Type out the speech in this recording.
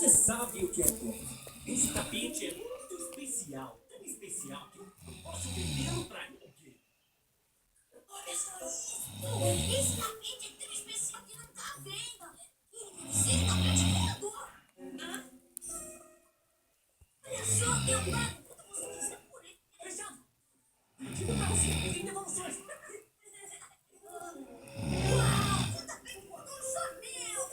Você sabe o que é bom. Esse tapete é muito especial. Tão especial que eu não posso vendê-lo pra ninguém. Olha só isso! Esse tapete é tão especial que não tá à venda. Ele deve ser um tapete voador. Hã? Olha só, eu pago quanto você quiser por ele. Fechado. Digo pra você, tem devoluções.